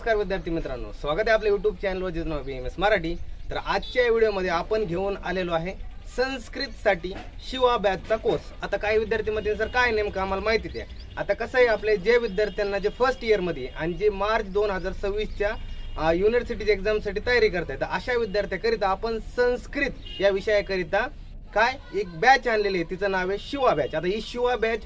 नमस्कार विद्यार्थी मित्रांनो, स्वागत आहे आपल्या YouTube चॅनलवर जिचं नाव BMS मराठी। तर आजच्या व्हिडिओमध्ये आपण घेऊन आलेलो आहे संस्कृत साठी शिवा बॅचचा कोर्स। आता काही विद्यार्थी मध्ये सर काय नेमकं आम्हाला माहिती द्या। आता कसं आहे, आपले जे विद्यार्थ्यांना जे फर्स्ट इयर मध्ये आणि जे मार्च 2026 च्या युनिव्हर्सिटी एक्झाम साठी तयारी करतायत, अशा विद्यार्थ्यांकरिता आपण संस्कृत या विषयाकरिता काय एक बॅच आणलेली आहे, तिचं नाव आहे शिवा बॅच। आता ही शिवा बॅच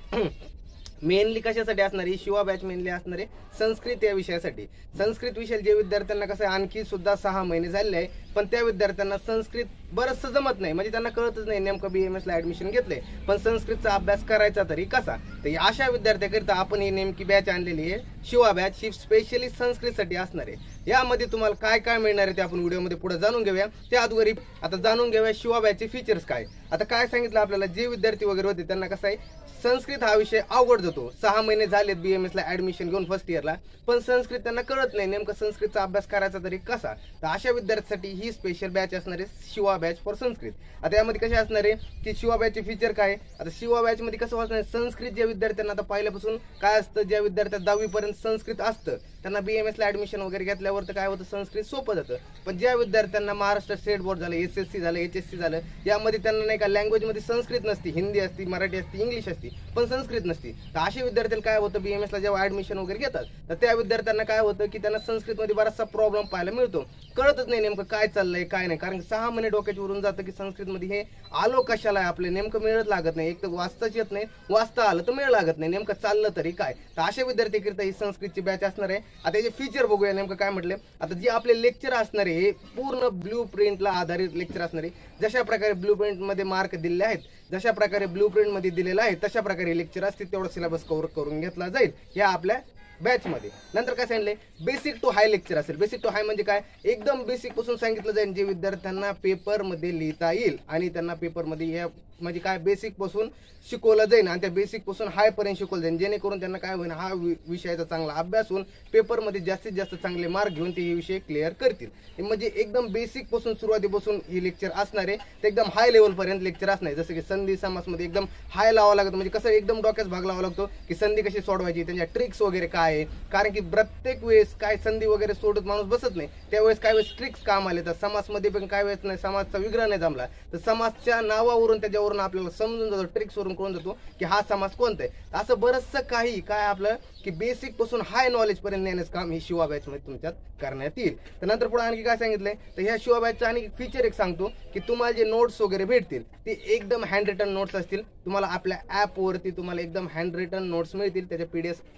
मेनली कशासाठी असणार आहे? शिवा बॅच मेनली असणार आहे संस्कृत या विषयासाठी। संस्कृत विषय जे विद्यार्थ्यांना कसं आणखी सुद्धा 6 महिने झाले आहे, पण त्या विद्यार्थ्यांना संस्कृत बरंचसं जमत नाही, म्हणजे त्यांना कळतच नाही नेमकं BMS ला ऍडमिशन घेतलंय, पण संस्कृतचा अभ्यास करायचा तरी कसा। तर अशा विद्यार्थ्यांकरिता आपण ही नेमकी बॅच आणलेली आहे शिवा बॅच। ही स्पेशली संस्कृतसाठी असणार आहे। यामध्ये तुम्हाला काय काय मिळणार आहे ते आपण व्हिडिओमध्ये पुढे जाणून घेऊया। त्या अगोदर आता जाणून घेऊया शिवा बॅचचे फीचर्स काय। आता काय सांगितलं आपल्याला, जे विद्यार्थी वगैरे होते त्यांना कसं आहे संस्कृत हा विषय अवघड जातो। 6 महिने झालेत BMS ला ऍडमिशन घेऊन फर्स्ट इयरला, पण संस्कृत त्यांना कळत नाही नेमकं संस्कृतचा अभ्यास करायचा तरी कसा। तर अशा विद्यार्थ्यांसाठी ही स्पेशल बॅच असणार आहे शिवा बॅच फॉर संस्कृत। आता यामध्ये कसे असणार आहे की शिवा बॅचचे फीचर काय। आता शिवा बॅच मध्ये कसं असणार, संस्कृत ज्या विद्यार्थ्यांना आता पहिल्यापासून काय असतं, ज्या विद्यार्थ्यांना 10वी पर्यंत संस्कृत असतं त्यांना BMS ला ऍडमिशन वगैरे घेतल्यावर तर काय होतं, संस्कृत सोपं जातं। पण ज्या विद्यार्थ्यांना महाराष्ट्र स्टेट बोर्ड झालं, SSC झालं, HSC झालं, यामध्ये त्यांना नाही का लँग्वेज मध्ये संस्कृत नसती, हिंदी असती, मराठी असती, इंग्लिश असती, पण संस्कृत नसती। तर अशा विद्यार्थ्यांना काय होतं, BMS ला जेव्हा ऍडमिशन वगैरे घेतात तर त्या विद्यार्थ्यांना काय होतं की त्यांना संस्कृत मध्ये बराचसा प्रॉब्लेम पाहायला मिळतो, कळतच नाही नेमकं काय चाललंय काय नाही। कारण 6 महिने डोक्याच्या वरून जातं की संस्कृत मध्ये हे आलो कशाला, आपले नेमकं मिळत लागत नाही, एक तर वाचताच येत नाही, वाचता आलं तर मिळ लागत नाही, नेमकं चाललं तरी काय। तर अशा विद्यार्थ्यांकरिता ही संस्कृतची बॅच असणार आहे। आता याचे फीचर बघूया नेमकं काय म्हटले। आता जे आपले लेक्चर असणार आहे हे पूर्ण ब्लू प्रिंटला आधारित लेक्चर असणार आहे। जशा प्रकारे ब्लू प्रिंट मध्ये मार्क दिलेले आहेत, जशा प्रकारे ब्लू प्रिंट मध्ये दिलेला आहे तशा प्रकारे लेक्चर असतील, तेवढा सिलेबस कव्हर करून घेतला जाईल या आपल्या बॅच मध्ये। नंतर काय सांगितले, बेसिक टू हाय लेक्चर असेल। बेसिक टू हाय म्हणजे काय, एकदम बेसिक पासून सांगितलं जाईल जे विद्यार्थ्यांना पेपर मध्ये लिहिता येईल आणि त्यांना पेपर मध्ये म्हणजे काय बेसिक पासून शिकवलं जाईल आणि त्या बेसिक पासून हाय पर्यंत शिकवलं जाईल, जेणेकरून त्यांना काय होईल, हा विषयाचा चांगला अभ्यास होऊन पेपर मध्ये जास्तीत जास्त चांगले मार्क घेऊन ते विषय क्लिअर करतील। म्हणजे एकदम बेसिक पासून सुरुवातीपासून ही लेक्चर असणार आहे, ते एकदम हाय लेवल पर्यंत लेक्चर असणार आहे। जसं की संधी समास मध्ये एकदम हाय लावावं लागतं, म्हणजे कसं एकदम डोक्यात भाग लावावा लागतो की संधी कशी सोडवायची, त्यांच्या ट्रिक्स वगैरे काय आहे। कारण की प्रत्येक वेळेस काय संधी वगैरे सोडत माणूस बसत नाही, त्यावेळेस काय वेळेस ट्रिक्स काम आले। तर समास मध्ये पण काय वेळेस नाही, समाजचा विग्रह नाही जमला तर समाजच्या नावावरून त्याच्यावरून आपल्याला समजून जातो, ट्रिक्स वरून कळून जातो की हा समाज कोणता आहे। असं बरंचसं काही काय आपलं की बेसिक पासून हाय नॉलेज पर्यंत नेण्याचं काम ही शिवा बॅच मध्ये तुमच्यात करण्यात येईल। तर नंतर पुढे आणखी काय सांगितलंय, तर ह्या शिवा बॅचचा आणि फीचर एक सांगतो की तुम्हाला जे नोट्स वगैरे भेटतील ते एकदम हँड रिटन नोट्स असतील। तुम्हाला आपल्या ऍप वरती तुम्हाला एकदम हँड रिटन नोट्स मिळतील, त्याच्या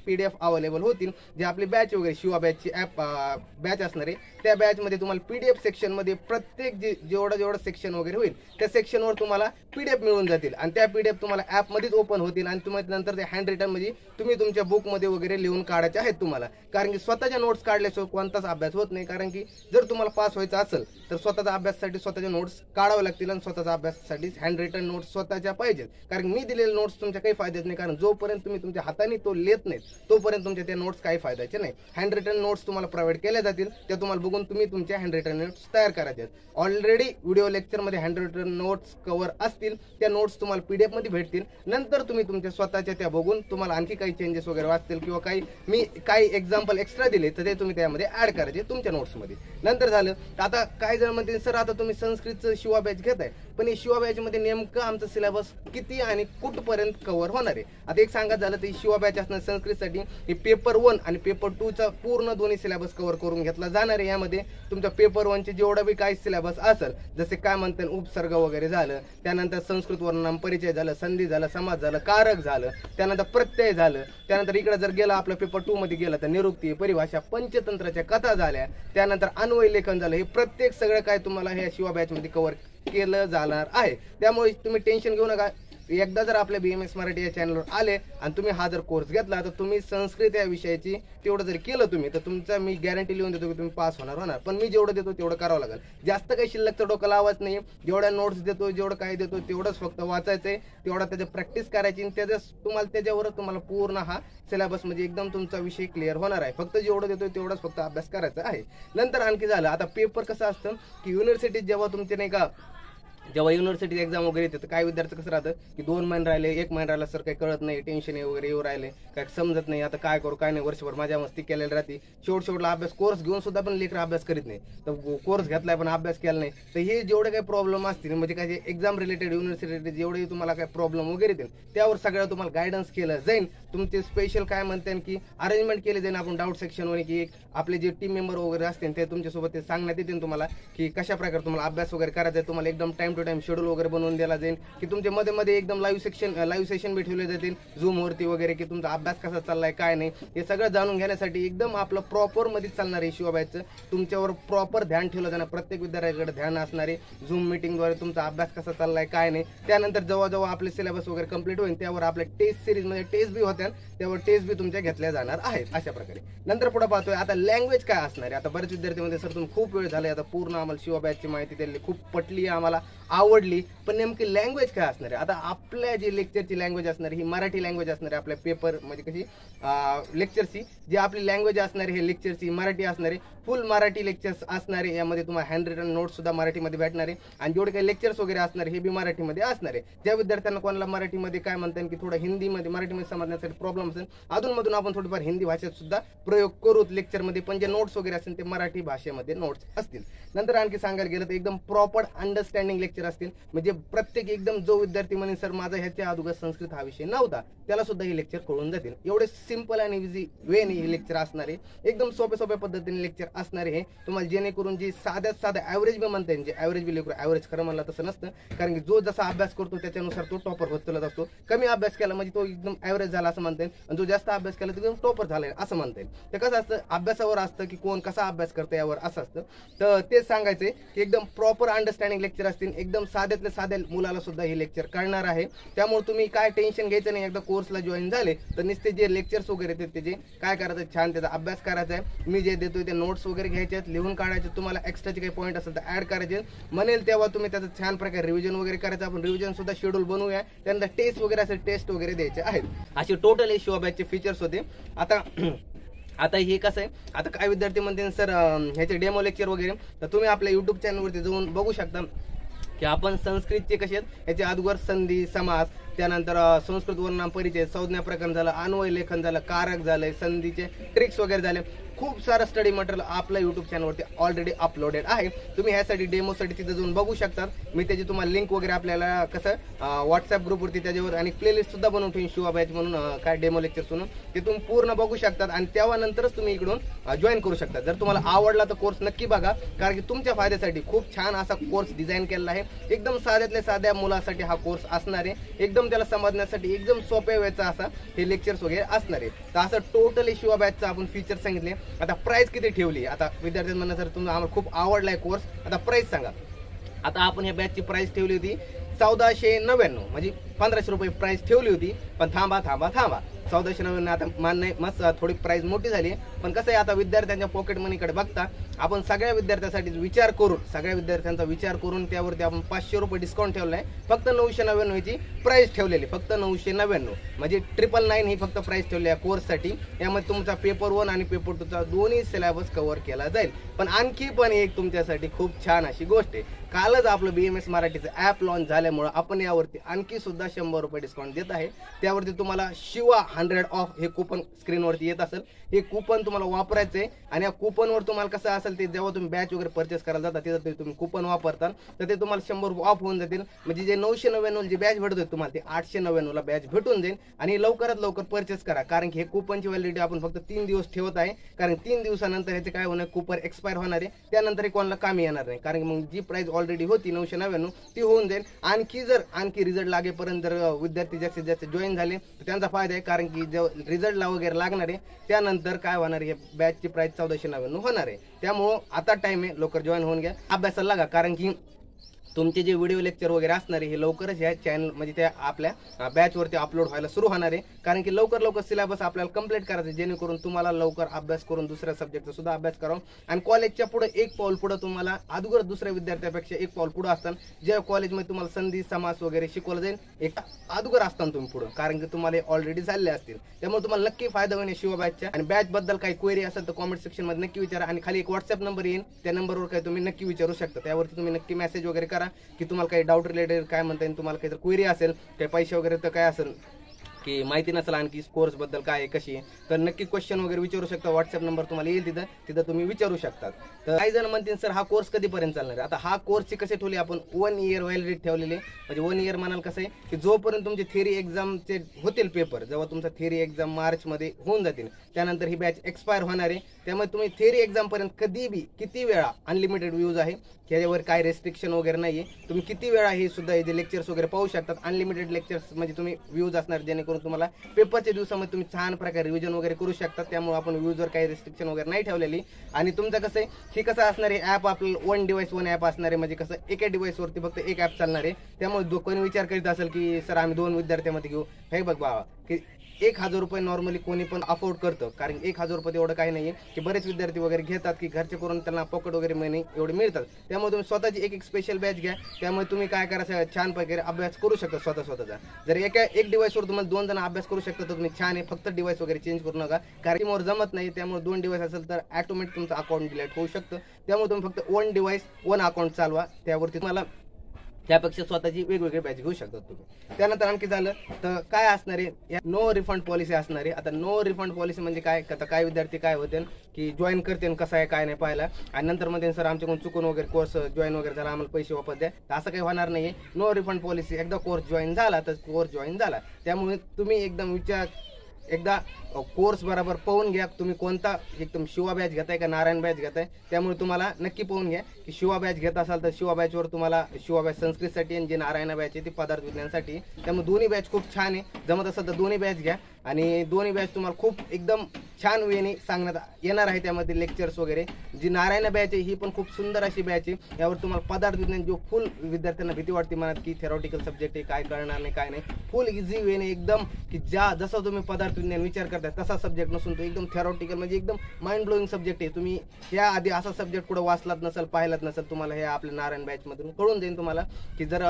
PDF अवेलेबल होतील। जे आपली बॅच वगैरे शिवा बॅचची ऍप बॅच असणार आहे, त्या बॅच मध्ये तुम्हाला PDF सेक्शन मध्ये प्रत्येक जेवढा सेक्शन वगैरे होईल त्या सेक्शनवर तुम्हाला PDF मिळून जातील आणि त्या PDF तुम्हाला ऍप मध्येच ओपन होतील आणि तुम्ही नंतर ते हँड रिटन म्हणजे तुम्ही तुमच्या बुक मध्ये वगैरे लिहून काढायचे आहेत तुम्हाला। कारण की स्वतःच्या नोट्स काढल्याशिवाय कोणताच अभ्यास होत नाही, कारण की जर तुम्हाला पास व्हायचं असेल तर स्वतःच्या अभ्यासासाठी स्वतःच्या नोट्स काढावे लागतील आणि स्वतःच्या अभ्यासासाठी हँड रिटन नोट्स स्वतःच्या पाहिजेत। कारण मी दिलेले नोट्स तुमच्या काही फायद्यात नाही, कारण जोपर्यंत तुम्ही तुमच्या हाताने तो लिहित नाही तोपर्यंत तुमच्या त्या नोट्स काही फायद्याचे नाही। हँड रिटन नोट्स तुम्हाला प्रोव्हाइड केल्या जातील, त्या तुम्हाला बघून तुम्ही तुमच्या हँड रिटन नोट्स तयार करायचे आहेत। ऑलरेडी व्हिडिओ लेक्चर मध्ये हँड रिटन नोट्स कव्हर असतील, त्या नोट्स तुम्हाला PDF मध्ये भेटतील। नंतर तुम्ही तुमच्या स्वतःच्या त्या बघून तुम्हाला आणखी काही चेंजेस वगैरे वाचतील किंवा मी काही एक्झाम्पल एक्स्ट्रा दिले तर ते तुम्ही त्यामध्ये ऍड करायचे तुमच्या नोट्स मध्ये। नंतर झालं, आता काही जण म्हणतील सर आता तुम्ही संस्कृतचं शिवा बॅच घेताय, पण हे शिवा बॅच मध्ये नेमकं आमचं सिलेबस किती आणि कुठपर्यंत कव्हर होणार आहे। आता एक सांगा झालं, तर शिवा बॅच असणार संस्कृतसाठी हे पेपर 1 आणि पेपर 2 चा पूर्ण दोन्ही सिलेबस कव्हर करून घेतला जाणार आहे। यामध्ये तुमच्या पेपर 1 चे जेवढा बी काही सिलेबस असेल, जसे काय म्हणतात उपसर्ग वगैरे झालं, त्यानंतर संस्कृत वर्णनाम परिचय झालं, संधी झालं, समास झालं, कारक झालं, त्यानंतर प्रत्यय झालं, त्यानंतर इकडे जर गेला आपला पेपर 2 मध्ये गेला तर निरुक्ती, परिभाषा, पंचतंत्राच्या कथा झाल्या, त्यानंतर अन्वय लेखन झालं। हे प्रत्येक सगळं काय तुम्हाला ह्या शिवा बॅच मध्ये कव्हर केलं जाणार आहे। त्यामुळे तुम्ही टेन्शन घेऊ नका। एकदा जर आपल्या BMS मराठी या चॅनलवर आले आणि तुम्ही हा जर कोर्स घेतला तर तुम्ही संस्कृत या विषयाची तेवढं जर केलं तुम्ही तर तुमचा मी गॅरंटी लिहून देतो की तुम्ही पास होणार। पण मी जेवढं देतो तेवढं करावं लागेल, जास्त काही शिल्लकचं डोकं लावायचं नाही। जेवढ्या नोट्स देतो, जेवढं काय देतो तेवढंच फक्त वाचायचंय, तेवढा त्याची प्रॅक्टिस करायची आणि त्याच्यावरच तुम्हाला पूर्ण हा सिलेबस म्हणजे एकदम तुमचा विषय क्लिअर होणार आहे। फक्त जेवढं देतो तेवढंच फक्त अभ्यास करायचा आहे। नंतर आणखी झालं, आता पेपर कसं असतं की युनिव्हर्सिटीत जेव्हा तुमचे नाही का जेव्हा युनिव्हर्सिटी एक्झाम वगैरे येते तर काही विद्यार्थी कसं राहतं की 2 महिने राहिले, 1 महिना राहिला, सर काही कळत नाही, टेन्शन वगैरे येऊ राहिले, काय समजत नाही, आता काय करू काय नाही, वर्षभर माझ्या मस्ती केलेली राहते, शेवटला अभ्यास कोर्स घेऊन सुद्धा पण लेकर अभ्यास करीत नाही, तर कोर्स घेतलाय पण अभ्यास केला नाही. तर हे जेवढे काही प्रॉब्लेम असतील म्हणजे काय एक्झाम रिलेटेड युनिव्हर्सिटी जेवढे तुम्हाला काय प्रॉब्लेम वगैरे येतील त्यावर सगळं तुम्हाला गायडन्स केलं जाईल. तुमचे स्पेशल काय म्हणते की अरेंजमेंट केले जाईल. आपण डाऊट सेक्शनवर की आपले जे टीम मेंबर वगैरे असतील ते तुमच्यासोबत ते सांगण्यात येतील तुम्हाला की कशा प्रकारे तुम्हाला अभ्यास वगैरे करायचा आहे. तुम्हाला एकदम टाइम टू टाइम शेड्यूल वगैरे बनवून दिला जाईल की तुमच्या मध्ये एकदम लाईव्ह सेशन भी ठेवले जातील झूमवरती वगैरे की तुमचा अभ्यास कसा चाललाय काय नाही हे सगळं जाणून घेण्यासाठी एकदम आपलं प्रॉपर मध्ये चालणार आहे शिवा बॅचचं. तुमच्यावर प्रॉपर ध्यान ठेवलं जाणार, प्रत्येक विद्यार्थ्याकडे ध्यान असणारे झूम मीटिंगद्वारे तुमचा अभ्यास कसा चाललाय काय नाही. त्यानंतर जेव्हा आपले सिलेबस वगैरे कंप्लीट होईल त्यावर आपल्या टेस्ट सिरीज मध्ये टेस्ट बी होत्या, त्यावर टेस्ट बी तुमच्या घेतल्या जाणार आहेत अशा प्रकारे. नंतर पुढे पाहतोय आता लँग्वेज काय असणार आहे. आता बरेच विद्यार्थी मध्ये सर तुम्ही खूप वेळ झाले, आता पूर्ण आम्हाला शिवा बॅचची माहिती दिली, खूप पटली, आम्हाला आवडली, पण नेमकी लँग्वेज काय असणार आहे. आता आपल्या जे लेक्चरची लँग्वेज असणार ही मराठी लँग्वेज असणार आहे. आपल्या पेपर म्हणजे कशी लेक्चरची जी आपली लँग्वेज असणार आहे हे लेक्चरची मराठी असणार आहे. फुल मराठी लेक्चर्स असणार आहे. यामध्ये तुम्हाला हँड रिटन नोट्स सुद्धा मराठीमध्ये भेटणार आहे आणि जेवढे काही लेक्चर्स वगैरे असणार हे बी मराठीमध्ये असणार आहे. ज्या विद्यार्थ्यांना कोणाला मराठीमध्ये काय म्हणतात की थोडं हिंदीमध्ये मराठीमध्ये समजण्यासाठी प्रॉब्लेम असेल अधूनमधून आपण थोडीफार हिंदी भाषेत सुद्धा प्रयोग करू लेक्चरमध्ये, पण जे नोट्स वगैरे असतील ते मराठी भाषेमध्ये नोट्स असतील. नंतर आणखी सांगायला गेलं तर एकदम प्रॉपर अंडरस्टँडिंग लेक्चर असतील. म्हणजे प्रत्येक एकदम जो विद्यार्थी म्हणेल सर माझा ह्याच्या अगोदर संस्कृत हा विषय नव्हता त्याला सुद्धा हे लेक्चर कळून जातील. एवढे सिंपल आणि इझी वे हे लेक्चर असणार आहे. एकदम सोप्या पद्धतीने लेक्चर असणार आहे तुम्हाला, जेणेकरून जी साध्या ॲव्हरेज बी म्हणता येईल, जे ॲव्हरेज बी लेकर ॲव्हरेज खरं म्हणलं तसं नसतं, कारण की जो जसा अभ्यास करतो त्याच्यानुसार तो टॉपर होत चालत असतो. कमी अभ्यास केला म्हणजे तो एकदम ॲव्हरेज झाला असं म्हणता येईल आणि जो जास्त अभ्यास केला तो एकदम टॉपर झालाय असं म्हणता येईल. ते कसं असतं अभ्यासावर असतं की कोण कसा अभ्यास करतं यावर असं असतं. तर तेच सांगायचंय की एकदम प्रॉपर अंडरस्टँडिंग लेक्चर असतील, एकदम साध्यातल्या साध्या मुलाला सुद्धा हे लेक्चर कळणार आहे. त्यामुळे तुम्ही काय टेन्शन घ्यायचं नाही. एकदा कोर्सला जॉईन झाले तर नुसते जे लेक्चर्स वगैरे येतात त्याचे काय करायचं छान त्याचा अभ्यास करायचा आहे. मी जे देतोय ते नोट्स वगैरे घ्यायचे आहेत, लिहून काढायचे, तुम्हाला एक्स्ट्राचे काही पॉईंट असेल तर ऍड करायचे, म्हणेल तेव्हा तुम्ही त्याचं छान प्रकारे रिव्हिजन वगैरे करायचं. आपण रिव्हिजन सुद्धा शेड्यूल बनवूया, त्यानंतर टेस्ट वगैरे असेल टेस्ट वगैरे द्यायचे आहेत. असे टोटल हे शिवा बॅचचे फीचर्स होते. आता हे कसं आहे, आता काय विद्यार्थी म्हणते सर ह्याचे डेमो लेक्चर वगैरे तर तुम्ही आपल्या युट्यूब चॅनलवरती जाऊन बघू शकता की आपण संस्कृतचे कसे आहेत याचे अगोदर संधी समास, त्यानंतर संस्कृत वर्णनाम परिचय, संज्ञा प्रकरण झालं, अन्वय लेखन झालं, कारक झालंय, संधीचे ट्रिक्स वगैरे झाले. खूप सारं स्टडी मटेरियल आपल्या युट्यूब चॅनलवरती ऑलरेडी अपलोडेड आहे. तुम्ही ह्यासाठी डेमोसाठी तिथे जाऊन बघू शकता. मी त्याची तुम्हाला लिंक वगैरे आपल्याला कसं व्हॉट्सअप ग्रुपवरती त्याच्यावर आणि प्लेलिस्ट सुद्धा बनवून ठेवून शिवा बॅच म्हणून काय डेमो लेक्चर म्हणून ते तुम्ही पूर्ण बघू शकतात आणि तेव्हा नंतरच तुम्ही इकडून जॉईन करू शकता. जर तुम्हाला आवडला तर कोर्स नक्की बघा, कारण की तुमच्या फायद्यासाठी खूप छान असा कोर्स डिझाईन केलेला आहे. एकदम साध्यातल्या साध्या मुलासाठी हा कोर्स असणार आहे. एकदम त्याला समजण्यासाठी एकदम सोप्या वेळचा असा हे लेक्चर्स वगैरे असणार आहे. तर असं टोटली शिवा बॅचचं आपण फीचर सांगितले. आता प्राइस किती ठेवली, आता विद्यार्थी म्हणणं सर तुम्हाला आम्हाला खूप आवडलाय कोर्स, आता प्राइस सांगा. आता आपण या बॅचची प्राइस ठेवली होती 1499, म्हणजे 1500 रुपये प्राइस ठेवली होती. पण थांबा 1499 आता मान नाही, मस्त थोडी प्राइस मोठी झाली. पण कसं आहे आता विद्यार्थ्यांच्या पॉकेट मनीकडे बघता आपण सगळ्या विद्यार्थ्यांसाठी विचार करून सगळ्या विद्यार्थ्यांचा विचार करून त्यावरती आपण 500 रुपये डिस्काउंट ठेवला आहे. फक्त 999 ची प्राइस ठेवलेली, फक्त 999 म्हणजे 999 ही फक्त प्राइस ठेवली आहे कोर्ससाठी. यामध्ये तुमचा पेपर 1 आणि पेपर 2 चा दोन्ही सिलेबस कव्हर केला जाईल. पण आणखी पण एक तुमच्यासाठी खूप छान अशी गोष्ट आहे, कालच आपलं BMS मराठीचं ॲप लॉन्च झाल्यामुळे आपण यावरती आणखी सुद्धा 100 रुपये डिस्काउंट देत आहे. त्यावरती तुम्हाला शिवा 100 ऑफ हे कूपन स्क्रीनवरती येत असेल. हे कूपन तुम्हाला वापरायचं आहे आणि या कूपनवर तुम्हाला कसं असेल ते जेव्हा तुम्ही बॅच वगैरे परचेस करायला जाता तिथं तुम्ही कूपन वापरता तर ते तुम्हाला 100 रुपये ऑफ होऊन जातील. म्हणजे जे 999 जी बॅच भेटत होती तुम्हाला ते 899 ला बॅच भेटून जाईल. आणि लवकरात लवकर परचेस करा, कारण की हे कूपनची व्हॅलिडिटी आपण फक्त 3 दिवस ठेवत आहे. कारण 3 दिवसानंतर ह्याचे काय होणार, कूपन एक्सपायर होणार आहे. त्यानंतर कोणाला कामी येणार नाही, कारण मग जी प्राइस ऑलरेडी होती 999 ती होऊन जाईल. आणखी रिझल्ट लागेपर्यंत जर विद्यार्थी जास्तीत जास्त जॉईन झाले तर त्यांचा फायदा आहे, कारण की जेव्हा रिझल्टला वगैरे लागणार आहे त्यानंतर काय होणार आहे, बॅचची प्राइस 1499 होणार आहे. त्यामुळं आता टाइम आहे, लवकर जॉईन होऊन घ्या, अभ्यासाला लागा. कारण की तुमचे जे व्हिडिओ लेक्चर वगैरे असणार आहे हे लवकरच या चॅनल म्हणजे त्या आपल्या बॅचवरती अपलोड व्हायला सुरू होणार आहे. कारण की लवकर सिलेबस आपल्याला कंप्लीट करायचं, जेणेकरून तुम्हाला लवकर अभ्यास करून दुसऱ्या सब्जेक्टचा सुद्धा अभ्यास करावा. आणि कॉलेजच्या पुढे एक पाऊल पुढे तुम्हाला अगोदर दुसऱ्या विद्यार्थ्यापेक्षा एक पाऊल पुढे असताना ज्या कॉलेजमध्ये तुम्हाला संधी समास वगैरे शिकवलं जाईल एक अगोदर असताना तुम्ही पुढे, कारण की तुम्हाला ऑलरेडी झाले असतील. त्यामुळे तुम्हाला नक्की फायदा होईल शिवा बॅचच्या. आणि बॅच बद्दल काही क्वेरी असेल तर कॉमेंट सेक्शन मध्ये नक्की विचारा. आणि खाली एक व्हॉट्सअप नंबर येईल, त्या नंबरवर काही तुम्ही नक्की विचारू शकता, त्यावरती तुम्ही नक्की मेसेज वगैरे करा. करा की तुम्हाला काही डाऊट रिलेटेड काय म्हणता येईल, तुम्हाला काही क्वेरी असेल, काही पैसे वगैरे तर काय असेल की माहिती नसेल आणखी कोर्स बद्दल काय आहे कशी आहे, तर नक्की क्वेश्चन वगैरे विचारू शकता. व्हॉट्सअप नंबर तुम्हाला येईल तिथं तुम्ही विचारू शकतात. तर काही जण म्हणतील सर हा कोर्स कधीपर्यंत चालणार आहे. आता हा कोर्सची कसे ठेवली आपण 1 इयर व्हॅलिडिटी ठेवलेली, म्हणजे 1 इयर म्हणाल कसं आहे की जोपर्यंत तुमचे थिअरी एक्झामचे होतील पेपर, जेव्हा तुमचा थिअरी एक्झाम मार्चमध्ये होऊन जातील त्यानंतर ही बॅच एक्सपायर होणार आहे. त्यामुळे तुम्ही थिअरी एक्झामपर्यंत कधी बी किती वेळा अनलिमिटेड व्ह्यूज आहे, त्याच्यावर काय रेस्ट्रिक्शन वगैरे नाही आहे. तुम्ही किती वेळा हे सुद्धा हे जे लेक्चर्स वगैरे पाहू शकतात. अनलिमिटेड लेक्चर्स म्हणजे तुम्ही व्ह्यूज असणार जेणेकरून तुम्हाला पेपरच्या दिवसामध्ये तुम्ही छान प्रकारे रिव्हिजन वगैरे करू शकता. त्यामुळे आपण व्ह्यूजवर काही रेस्ट्रिक्शन वगैरे नाही ठेवलेली. आणि तुमचं कसं आहे हे कसं असणार आहे ॲप आपलं 1 डिव्हाइस 1 ॲप असणार आहे, म्हणजे कसं एका डिव्हाइसवरती फक्त एक ॲप चालणार आहे. त्यामुळे कोणी विचार करीत असेल की सर आम्ही 2 विद्यार्थ्यांमध्ये घेऊ, हे बघ बाबा की 1000 रुपये नॉर्मली कोणी पण अफोर्ड करतं, कारण 1000 रुपये एवढं काही नाहीये की बरेच विद्यार्थी वगैरे घेतात की घरचे करून त्यांना पॉकेट वगैरे महिने एवढे मिळतात. त्यामुळे तुम्ही स्वतःची एक स्पेशल बॅच घ्या. त्यामुळे तुम्ही काय करायचं छान प्रकारे अभ्यास करू शकता स्वतःचा. जर एक डिव्हाइसवर तुम्हाला 2 जण अभ्यास करू शकता तर तुम्ही छान आहे. फक्त डिव्हाइस वगैरे चेंज करू नका, कारण टीमवर जमत नाही. त्यामुळे 2 डिव्हाइस असेल तर ऑटोमॅटिक तुमचं अकाउंट डिलीट होऊ शकतं. त्यामुळे तुम्ही फक्त 1 डिव्हाइस 1 अकाउंट चालवा, त्यावरती तुम्हाला त्यापेक्षा स्वतःची वेगवेगळे बॅच घेऊ शकतात तुम्ही. त्यानंतर आणखी झालं तर काय असणार आहे, नो रिफंड पॉलिसी असणार आहे. आता नो रिफंड पॉलिसी म्हणजे काय, आता काय विद्यार्थी काय होते की जॉईन करते कसं आहे काय नाही पाहायला, आणि नंतर मध्ये सर आमच्याकडून चुकून वगैरे कोर्स जॉईन वगैरे झाला आम्हाला पैसे वापस द्या, तर असं काही होणार नाहीये. नो रिफंड पॉलिसी, एकदा कोर्स जॉईन झाला तर कोर्स जॉईन झाला. त्यामुळे तुम्ही एकदम एकदा कोर्स बरोबर पाहून घ्या तुम्ही कोणता एकदम शिवा बॅच घेताय का नारायण बॅच घेताय. त्यामुळे तुम्हाला नक्की पाहून घ्या की शिवा बॅच घेत असाल तर शिवा बॅचवर तुम्हाला शिवा बॅच संस्कृतसाठी आणि जे नारायण बॅच आहे ती पदार्थ विज्ञानासाठी. त्यामुळे दोन्ही बॅच खूप छान आहे. जमत असेल तर दोन्ही बॅच घ्या, आणि दोन्ही बॅच तुम्हाला खूप एकदम छान वेने सांगण्यात येणार आहे. त्यामध्ये लेक्चर्स वगैरे जी नारायण बॅच आहे ही पण खूप सुंदर अशी बॅच आहे. यावर तुम्हाला पदार्थ विज्ञान जो फुल विद्यार्थ्यांना भीती वाटते मनात की थेरॉटिकल सब्जेक्ट आहे काय कळणार नाही काय नाही, फुल इझी वेने एकदम की जसं तुम्ही पदार्थ विज्ञान विचार करताय तसा सब्जेक्ट नसून तो एकदम थेरॉटिकल म्हणजे एकदम माइंड ब्लोईंग सब्जेक्ट आहे. तुम्ही या आधी असा सब्जेक्ट कुठं वाचलात नसेल पाहिलात नसेल, तुम्हाला हे आपल्या नारायण बॅच मधून कळून जाईल तुम्हाला की जर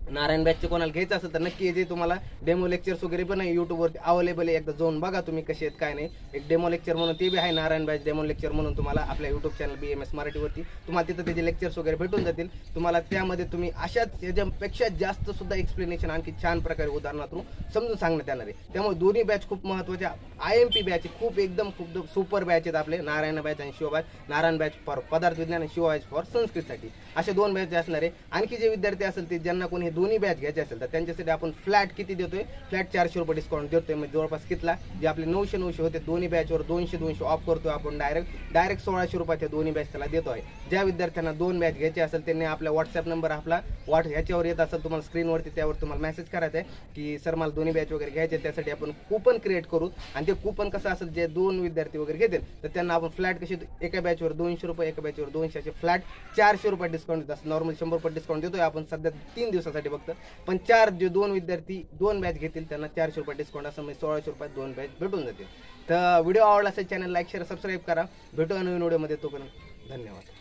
नारायण बॅचचे कोणाला घ्यायचं असेल तर नक्की जे तुम्हाला डेमो लेक्चर्स वगैरे पण युट्यूबवरती अवेलेबल आहे. एकदा जाऊन बघा तुम्ही कसे आहेत काय नाही. एक डेमो लेक्चर म्हणून ते बी आहे नारायण बॅच डेमो लेक्चर म्हणून तुम्हाला आपल्या युट्यूब चॅनल BMS मराठीवरती तुम्हाला तिथं त्याचे लेक्चर्स वगैरे भेटून जातील. तुम्हाला त्यामध्ये तुम्ही अशाच याच्यापेक्षा जास्त सुद्धा एक्सप्लेनेशन आणखी छान प्रकारे उदाहरणातून समजून सांगण्यात येणार आहे. त्यामुळे दोन्ही बॅच खूप महत्त्वाच्या IMP बॅच खूप एकदम सुपर बॅच आहेत आपले, नारायण बॅच आणि Shiv batch. Narayan batch for पदार्थ विज्ञान आणि शिव बॅच फॉर संस्कृतसाठी, असे 2 बॅच असणार आहे. आणखी जे विद्यार्थी असेल ते ज्यांना कोणी दोन्ही बॅच घ्यायचे असेल तर त्यांच्यासाठी आपण फ्लॅट किती देतोय, फ्लॅट 400 रुपये डिस्काउंट देतोय. म्हणजे जवळपास कितला जे आपले 900 होते दोन्ही बॅचवर 200 ऑफ करतोय आपण डायरेक्ट 1600 रुपयाच्या दोन्ही बॅच त्याला देतोय. ज्या विद्यार्थ्यांना 2 बॅच घ्यायचे असेल त्यांनी आपला व्हॉट्सअप नंबर आपला ह्याच्यावर येत असेल तुम्हाला स्क्रीनवरती, त्यावर तुम्हाला मेसेज करायचा आहे की सर मला दोन्ही बॅच वगैरे घ्यायचे. त्यासाठी आपण कूपन क्रिएट करू, आणि ते कूपन कसं असेल जे 2 विद्यार्थी वगैरे घेतील तर त्यांना आपण फ्लॅट कशी एका बॅचवर 200 रुपये एका बॅचवर 200 असे फ्लॅट 400 रुपये डिस्काउंट देतात. नॉर्मल 100 रुपये डिस्काउंट देतोय आपण सध्या 3 दिवसासाठी फक्त. पण जे 2 विद्यार्थी 2 बॅच घेतील त्यांना 400 रुपये डिस्काउंट असं म्हणजे 1600 रुपयात 2 बॅच भेटून जातील. तर व्हिडिओ आवडला असेल चॅनल लाईक शेअर सबस्क्राईब करा. भेटू नवीन व्हिडिओमध्ये, तोपर्यंत धन्यवाद.